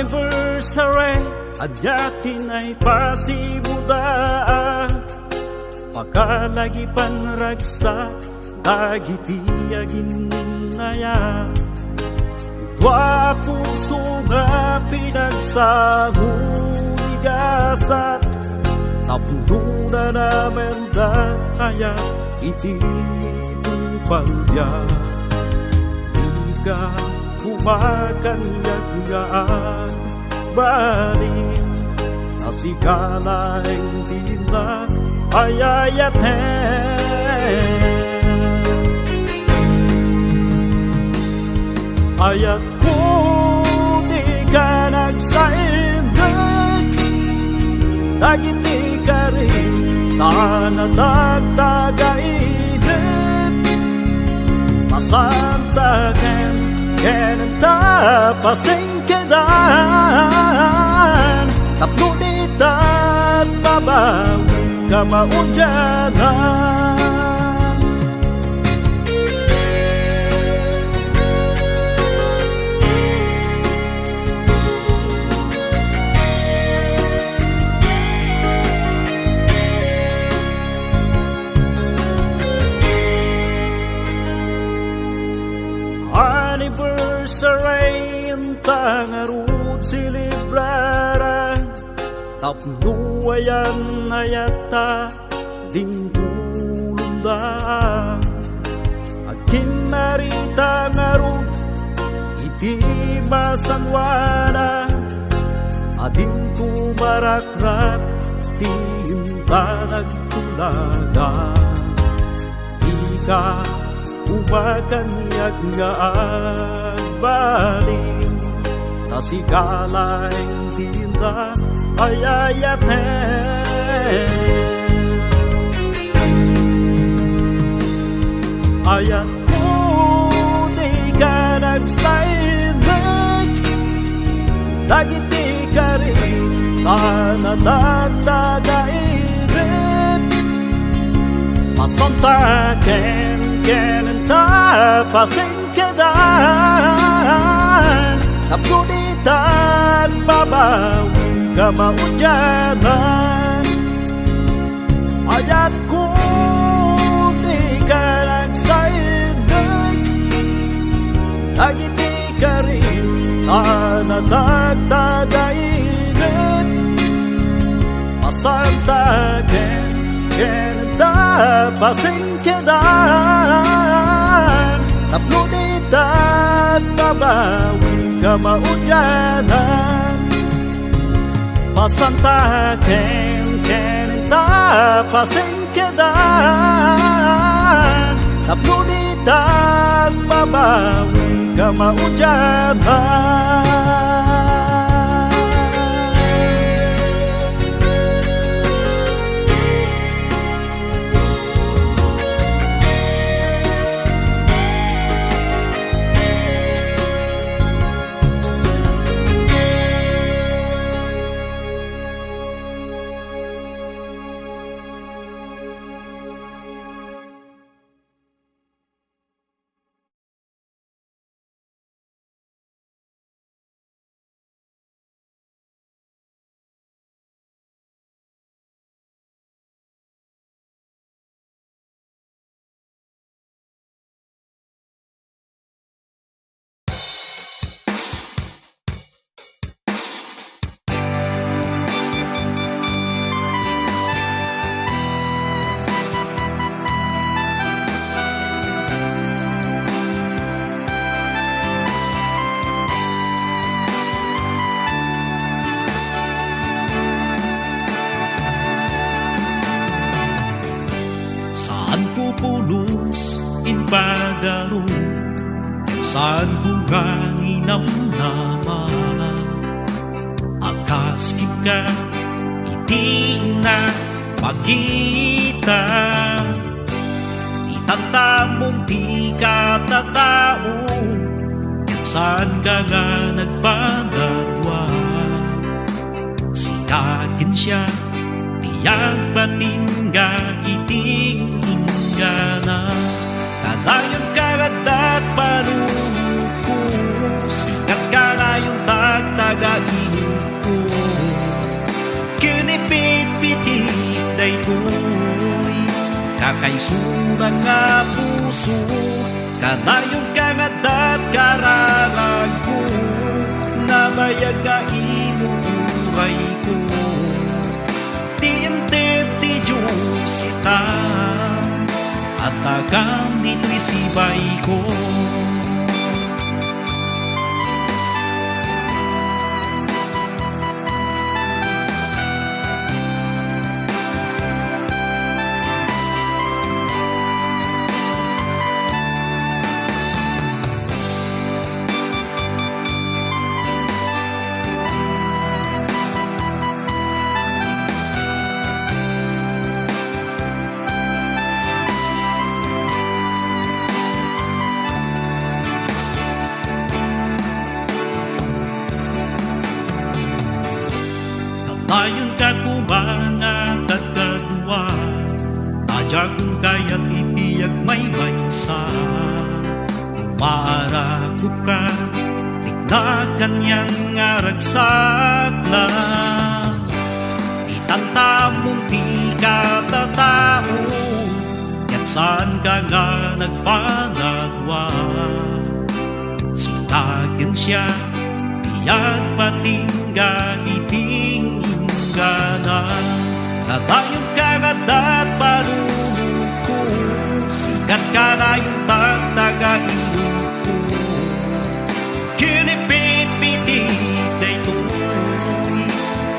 Anniversary at yakin ay pasimudaan pagkalagi panragsa dagitiagin naya dua puso nga pinagsamuligasat tapunduna namin daya iti tupalya ika kumakanyag-gaan balin nasikalaing tina ayat ko di ka nagsainig dagiti ka rin sana dagdagainip masantaken kenenta pasingkedan tapnunitan babawi kamaudyanan Anniversary tangarut silibraran tapnuayan ayata dingdulunda akin narita ngarut iti masanwana ading tumarakrak tinta nagtulaga ika umakanyag nga agbalin tasikalaing tinda ayat ko di ka nagsainig dagiti ka rin sana dagdagainip masantaken kenenta pasingkedan tapnunitan babawi kamaudyanan ayat ko di ka nagsainig dagiti ka rin sana dagdagainip masantaken kenenta pasingkedan tapnunitan babawi kamaudyanan masantaken kenenta pasingkedan tapnunitan babawi kamaudyanan pagaro saan ko nga inamnama akas kika iti na pagita itantamong di ka tatao saan ka nga nagpagadwa sikakin siya tiyak batingga iting ingana kalayon karat at panuko sikat ka ngayong tagtaga inyong ko. Kinipit-pitit daytoy kakaisuran nga puso, kanayon kangadat kararag ko, nabayag ka inuuray ko. Tiintit ti Diyos ita, at agang dito'y sibay ko. Ayon ka kumangan at kadwa, ajagun kaya't itiyag may maysa. Umaarakup ka, tignakan yang ngaragsak na. Itantamong di ka tatao, yan saan ka nga nagpanagwa. Sitagin siya, tiyag patingga iting gana, natayon kagadat parulog ko, sikat ka na yung pagtagailog ko. Kinipit-pitit daytoy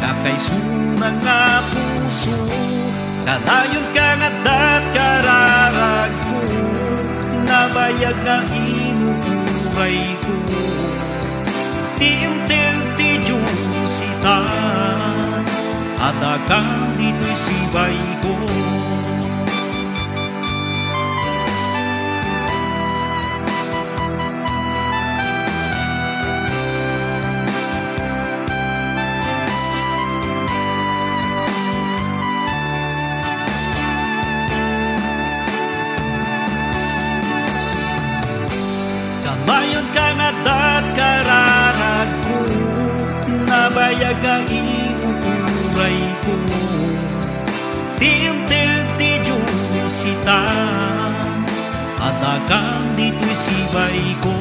kakaisunan nga puso, kanayon kagadat kararag ko, nabayag nga inuuray ko. Tiintil ti Diyos ita, at agang dito'y sibay ko. Kamayon kangadat kararag ko, nabayag ang inuuray ko. Tiintil ti Diyos ita, at agang dito'y sibay ko.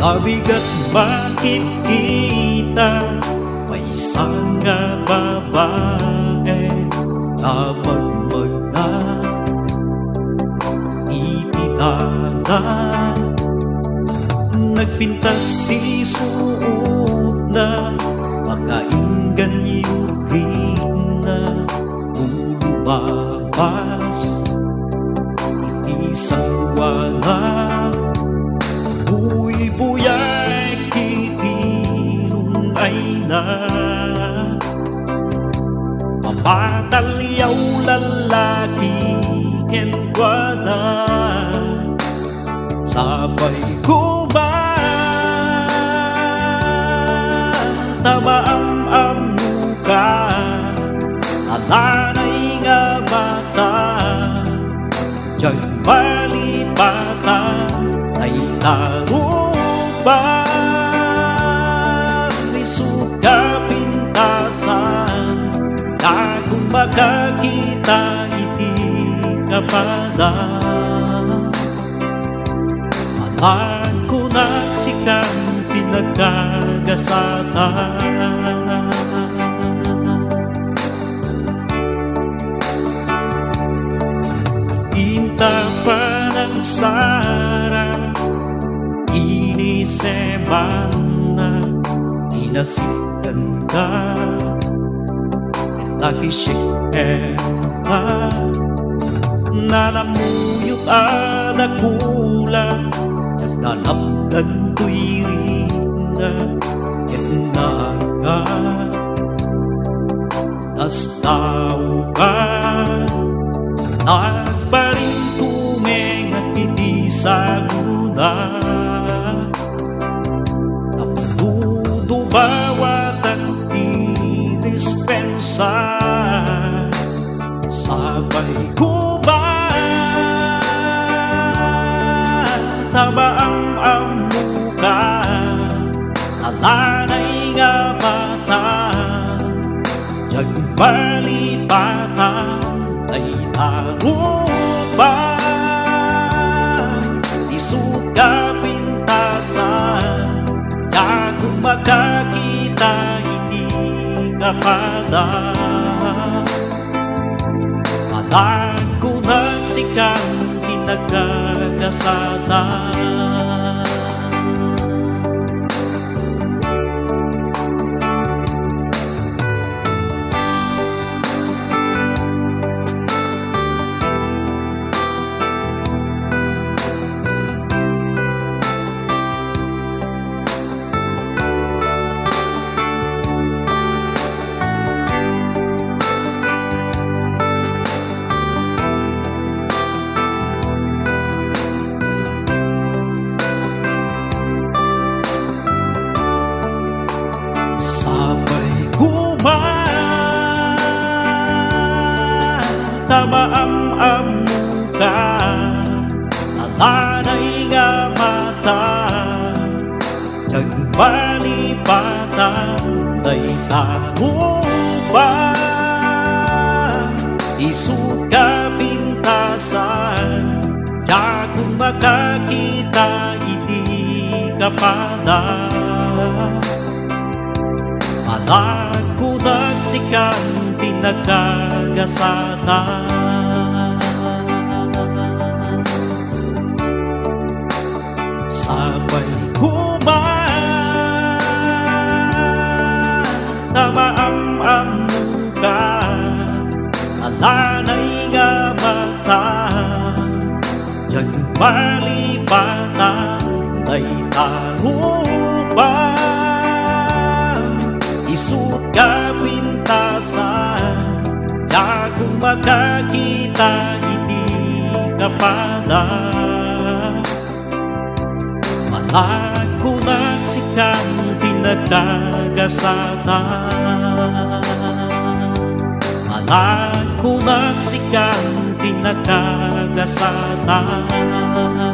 Kabigat bakit kita may isang nga babae na magmagna itinala, nagpintas ti suot na makainggan yung ring na umabas isang wala. Buyay kitilong ay na mapatalyaw lalaki kenwala, sabay ko ba tamaam-am ka alanay nga bata diyag malipatan ay tarupan isuka pintasan na kung makakita iti kapada. Alam ko nagsikang pinagkagasatan, inta pa ng sarang ini semana Sinasikan ka, nakishik ka, nalamuyok adakula, naglalapdan ko'y rinda, naga, tas tao ka, nagparing tumeng at hindi saguna. Bawat ang idispensa, sabay ko ba taba ang amuka, alanay nga mata, jagmalipata ay tarupa, isut ka pintasan, kung makakita hindi ka pala. Alam ko nagsikang pinagkagasatan. Tama ang amuka, alanay nga mata, jagmalipatan ay tarupa, isut ka pintasan, kung makakita hindi ka pala. Anak ko nagsikang pinagkagasatan, sabay ko ba tama ang amuka, alanay nga mata, jagmalipatan ay tarupa, isut ka pintasan, kung makakita hindi ka pala. Malag ko nagsikang pinagkagasatan, malag ko nagsikang pinagkagasatan.